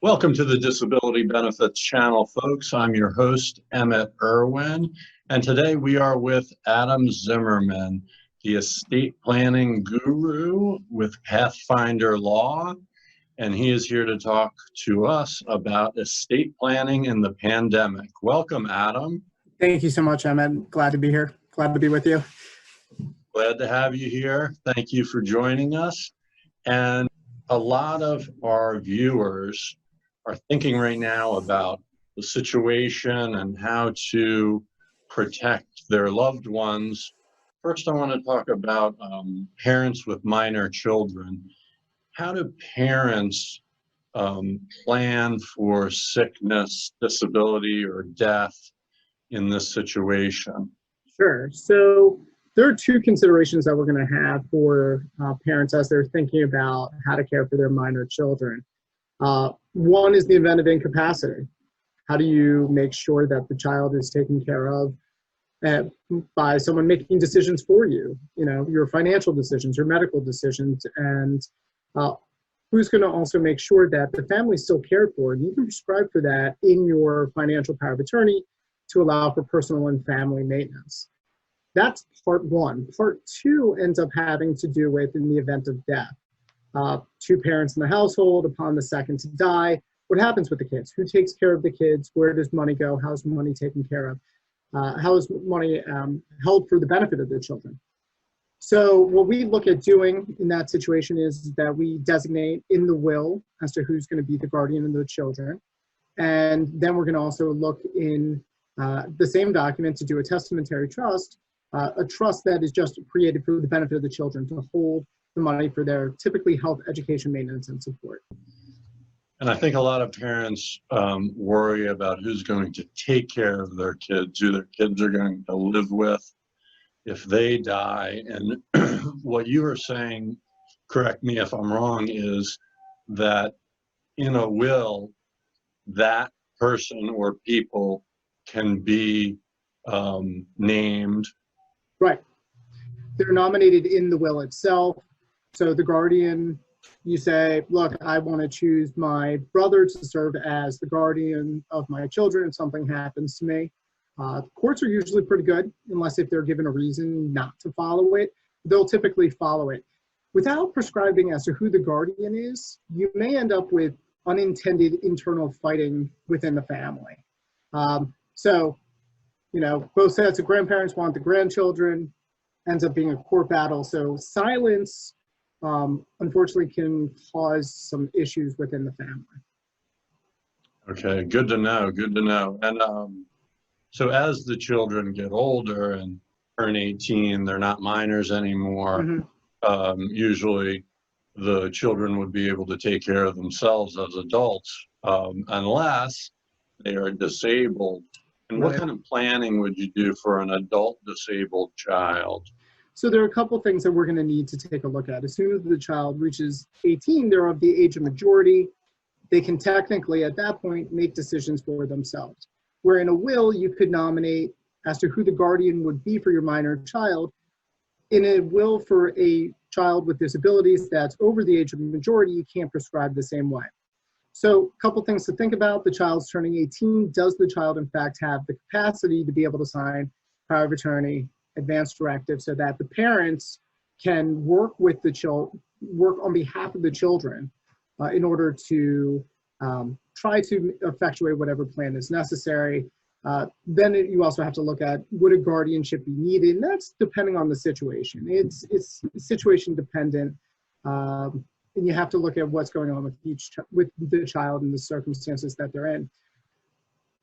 Welcome to the Disability Benefits Channel, folks. I'm your host, Emmett Irwin, and today we are with Adam Zimmerman, the estate planning guru with Pathfinder Law, and he is here to talk to us about estate planning in the pandemic. Welcome, Adam. Thank you so much, Emmett. Glad to be here. Glad to be with you. Glad to have you here. Thank you for joining us. And a lot of our viewers are thinking right now about the situation and how to protect their loved ones. First, I want to talk about parents with minor children. How do parents plan for sickness, disability, or death in this situation? Sure. So there are two considerations that we're going to have for parents as they're thinking about how to care for their minor children. One is the event of incapacity. How do you make sure that the child is taken care of by someone making decisions for you? You know, your financial decisions, your medical decisions, and who's going to also make sure that the family is still cared for. And you can prescribe for that in your financial power of attorney to allow for personal and family maintenance. That's part one. Part two ends up having to do with in the event of death. Two parents in the household, upon the second to die, what happens with the kids? Who takes care of the kids? Where does money go? How's money taken care of? How is money held for the benefit of the children? So what we look at doing in that situation is that we designate in the will as to who's going to be the guardian of the children. And then we're going to also look in the same document to do a testamentary trust, a trust that is just created for the benefit of the children to hold the money for their typically health, education, maintenance, and support. And I think a lot of parents worry about who's going to take care of their kids, who their kids are going to live with if they die. And what you are saying, correct me if I'm wrong, is that in a will, that person or people can be named. Right. They're nominated in the will itself. So the guardian, you say, look, I want to choose my brother to serve as the guardian of my children if something happens to me. Courts are usually pretty good, unless if they're given a reason not to follow it. They'll typically follow it. Without prescribing as to who the guardian is, you may end up with unintended internal fighting within the family. So, you know, both sets of grandparents want the grandchildren, ends up being a court battle. So silence, unfortunately, can cause some issues within the family. Okay, good to know, good to know. And so as the children get older and turn 18, they're not minors anymore. Usually the children would be able to take care of themselves as adults, unless they are disabled. And what kind of planning would you do for an adult disabled child? So there are a couple things that we're going to need to take a look at. As soon as the child reaches 18, they're of the age of majority. They can technically, at that point, make decisions for themselves. Where in a will, you could nominate as to who the guardian would be for your minor child. In a will for a child with disabilities that's over the age of majority, you can't prescribe the same way. So a couple things to think about. The child's turning 18. Does the child, in fact, have the capacity to be able to sign power of attorney, advance directive, so that the parents can work with the work on behalf of the children in order to try to effectuate whatever plan is necessary. Then you also have to look at, would a guardianship be needed? And that's depending on the situation. It's situation dependent, and you have to look at what's going on with the child and the circumstances that they're in.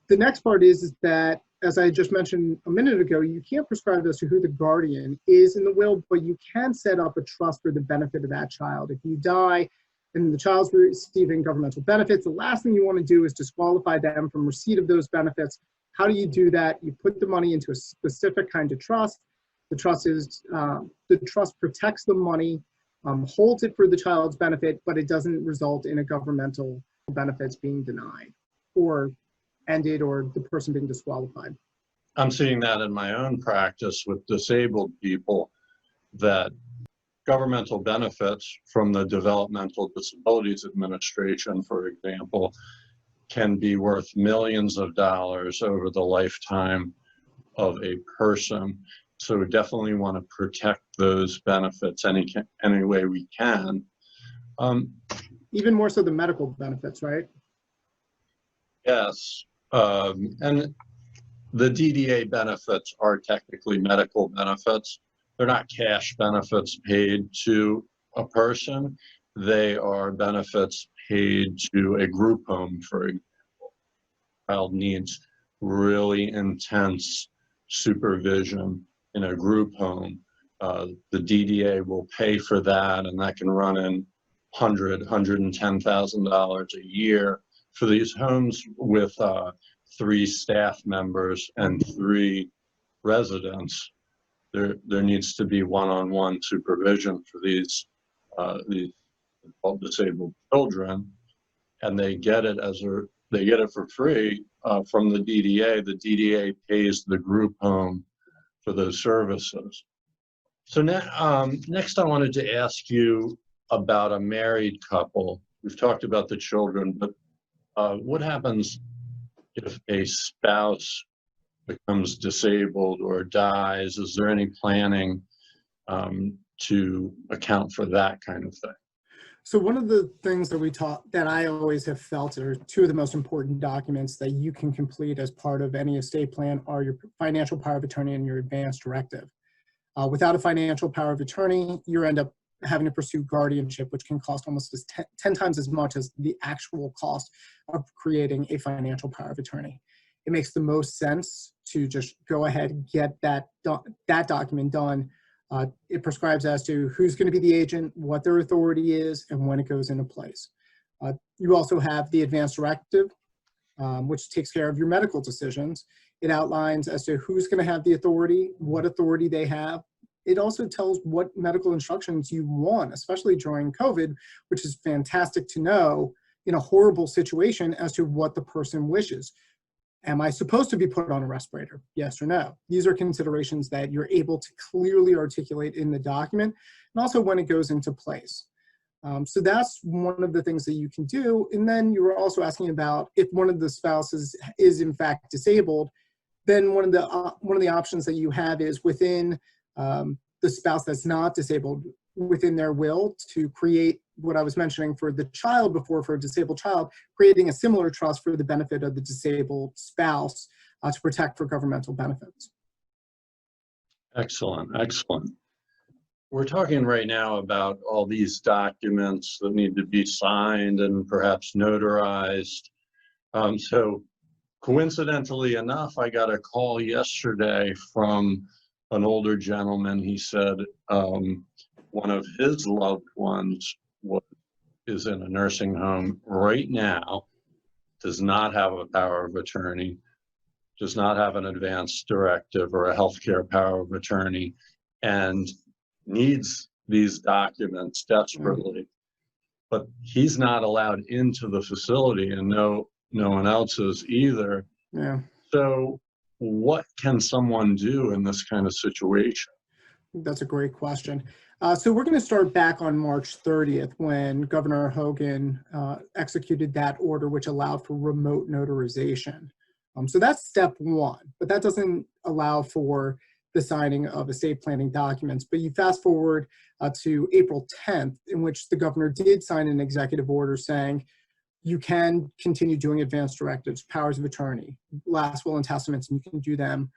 The next part is that, as I just mentioned a minute ago, you can't prescribe as to who the guardian is in the will, but you can set up a trust for the benefit of that child. If you die and the child's receiving governmental benefits, the last thing you want to do is disqualify them from receipt of those benefits. How do you do that? You put the money into a specific kind of trust. The trust protects the money, holds it for the child's benefit, but it doesn't result in a governmental benefits being denied or ended or the person being disqualified. I'm seeing that in my own practice with disabled people, that governmental benefits from the Developmental Disabilities Administration, for example, can be worth millions of dollars over the lifetime of a person. So we definitely want to protect those benefits any way we can. Even more so the medical benefits, right? Yes. And the DDA benefits are technically medical benefits. They're not cash benefits paid to a person. They are benefits paid to a group home, for example. Child needs really intense supervision in a group home. The DDA will pay for that, and that can run in $110,000 a year. For these homes with 3 staff members and 3 residents, there needs to be one-on-one supervision for these disabled children, and they get it for free from the DDA. The DDA pays the group home for those services. So now, next I wanted to ask you about a married couple. We've talked about the children, but what happens if a spouse becomes disabled or dies? Is there any planning to account for that kind of thing? So one of the things that I always have felt are 2 of the most important documents that you can complete as part of any estate plan are your financial power of attorney and your advance directive. Without a financial power of attorney, you end up having to pursue guardianship, which can cost almost 10 times as much as the actual cost of creating a financial power of attorney. It makes the most sense to just go ahead and get that document done. It prescribes as to who's going to be the agent, what their authority is, and when it goes into place. You also have the advance directive, which takes care of your medical decisions. It outlines as to who's going to have the authority, what authority they have. It also tells what medical instructions you want, especially during COVID, which is fantastic to know in a horrible situation as to what the person wishes. Am I supposed to be put on a respirator? Yes or no? These are considerations that you're able to clearly articulate in the document, and also when it goes into place. So that's one of the things that you can do. And then you were also asking about if one of the spouses is in fact disabled, then one of the options that you have is within the spouse that's not disabled, within their will, to create what I was mentioning for the child before, for a disabled child, creating a similar trust for the benefit of the disabled spouse to protect for governmental benefits. Excellent, excellent. We're talking right now about all these documents that need to be signed and perhaps notarized. So coincidentally enough, I got a call yesterday from an older gentleman. He said one of his loved ones is in a nursing home right now, does not have a power of attorney, does not have an advance directive or a healthcare power of attorney, and needs these documents desperately. But he's not allowed into the facility, and no one else is either. Yeah. So what can someone do in this kind of situation? That's a great question. So we're going to start back on March 30th when Governor Hogan executed that order, which allowed for remote notarization. So that's step 1, but that doesn't allow for the signing of estate planning documents. But you fast forward to April 10th, in which the governor did sign an executive order saying you can continue doing advance directives, powers of attorney, last will and testaments, and you can do them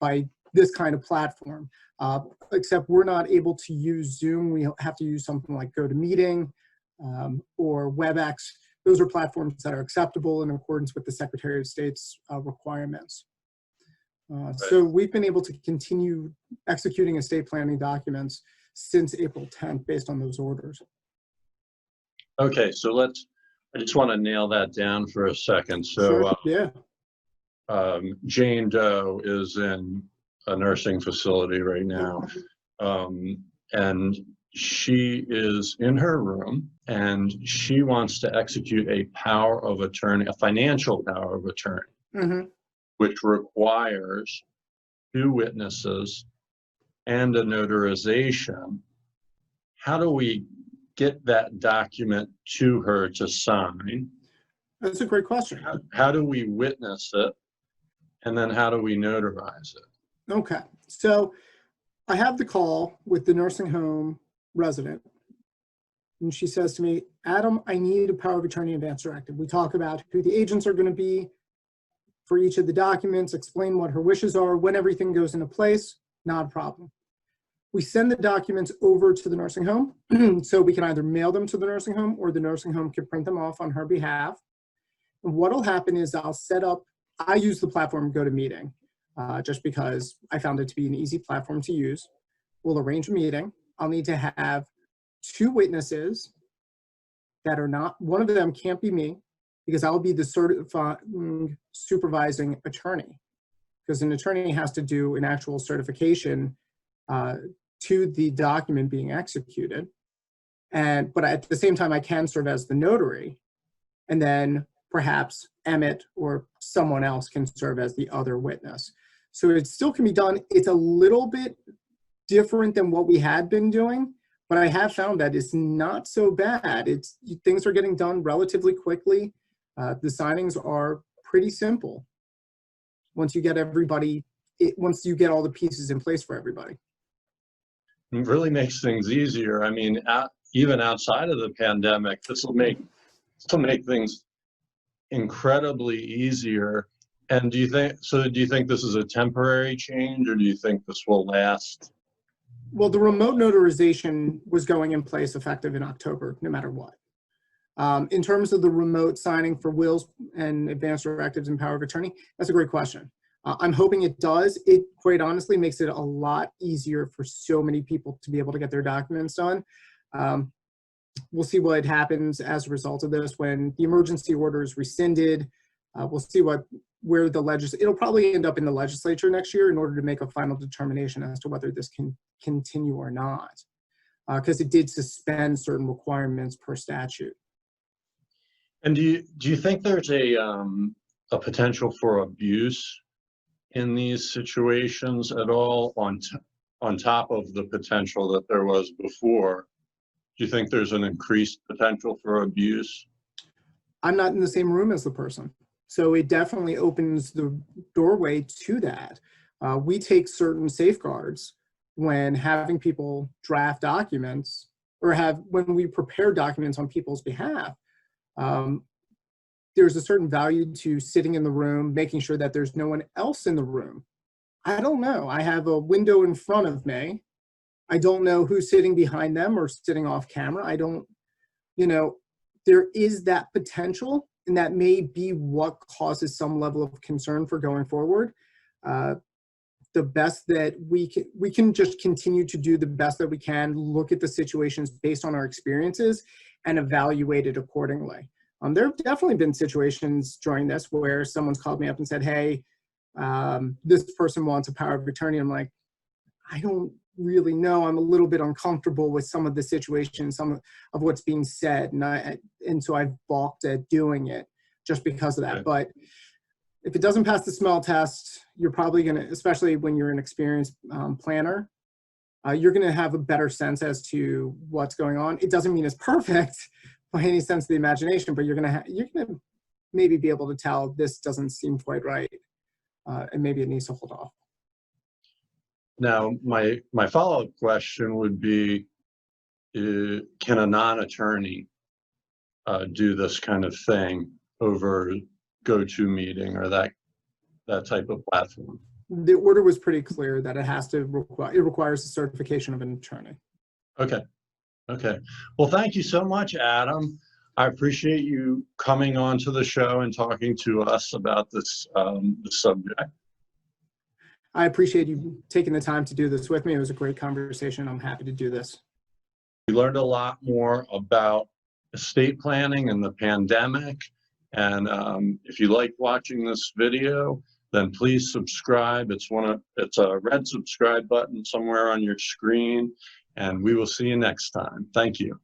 by this kind of platform. Except we're not able to use Zoom. We have to use something like GoToMeeting or WebEx. Those are platforms that are acceptable in accordance with the Secretary of State's requirements. So we've been able to continue executing estate planning documents since April 10th based on those orders. Okay, so I just want to nail that down for a second. So sure. Jane Doe is in a nursing facility right now, and she is in her room, and she wants to execute a power of attorney, a financial power of attorney, which requires 2 witnesses and a notarization how do we get that document to her to sign? That's a great question. How do we witness it? And then how do we notarize it? Okay, so I have the call with the nursing home resident, and she says to me, Adam, I need a power of attorney advance directive. We talk about who the agents are going to be for each of the documents, explain what her wishes are, when everything goes into place, not a problem. We send the documents over to the nursing home, so we can either mail them to the nursing home or the nursing home can print them off on her behalf. And what'll happen is I use the platform GoToMeeting, just because I found it to be an easy platform to use. We'll arrange a meeting. I'll need to have 2 witnesses that are not, one of them can't be me because I'll be the supervising attorney, because an attorney has to do an actual certification to the document being executed. But at the same time, I can serve as the notary, and then perhaps Emmett or someone else can serve as the other witness. So it still can be done. It's a little bit different than what we had been doing, but I have found that it's not so bad. Things are getting done relatively quickly. The signings are pretty simple once you get once you get all the pieces in place for everybody. It really makes things easier. I mean, even outside of the pandemic, this will make things incredibly easier. And do you think this is a temporary change, or do you think this will last? Well, the remote notarization was going in place effective in October, no matter what. In terms of the remote signing for wills and advance directives and power of attorney, that's a great question. I'm hoping it does. It quite honestly makes it a lot easier for so many people to be able to get their documents done. We'll see what happens as a result of this when the emergency order is rescinded. We'll see it'll probably end up in the legislature next year in order to make a final determination as to whether this can continue or not, because it did suspend certain requirements per statute. And do you think there's a potential for abuse in these situations at all, on top of the potential that there was before? Do you think there's an increased potential for abuse? I'm not in the same room as the person, so it definitely opens the doorway to that. We take certain safeguards when having people draft documents, or when we prepare documents on people's behalf. There's a certain value to sitting in the room, making sure that there's no one else in the room. I don't know. I have a window in front of me. I don't know who's sitting behind them or sitting off camera. There is that potential, and that may be what causes some level of concern for going forward. The best that we can just continue to do the best that we can, look at the situations based on our experiences and evaluate it accordingly. There have definitely been situations during this where someone's called me up and said, hey, this person wants a power of attorney. I'm like, I don't really know. I'm a little bit uncomfortable with some of the situations, some of what's being said. And so I've balked at doing it just because of that. Right. But if it doesn't pass the smell test, you're probably going to, especially when you're an experienced planner, you're going to have a better sense as to what's going on. It doesn't mean it's perfect by any sense of the imagination, but you're going to maybe be able to tell this doesn't seem quite right, and maybe it needs to hold off. Now, my follow-up question would be, can a non-attorney do this kind of thing over GoToMeeting or that type of platform? The order was pretty clear that it requires the certification of an attorney. Okay. Well, thank you so much, Adam. I appreciate you coming on to the show and talking to us about this subject. I appreciate you taking the time to do this with me. It was a great conversation. I'm happy to do this. We learned a lot more about estate planning and the pandemic. And if you like watching this video, then please subscribe. It's a red subscribe button somewhere on your screen, and we will see you next time. Thank you.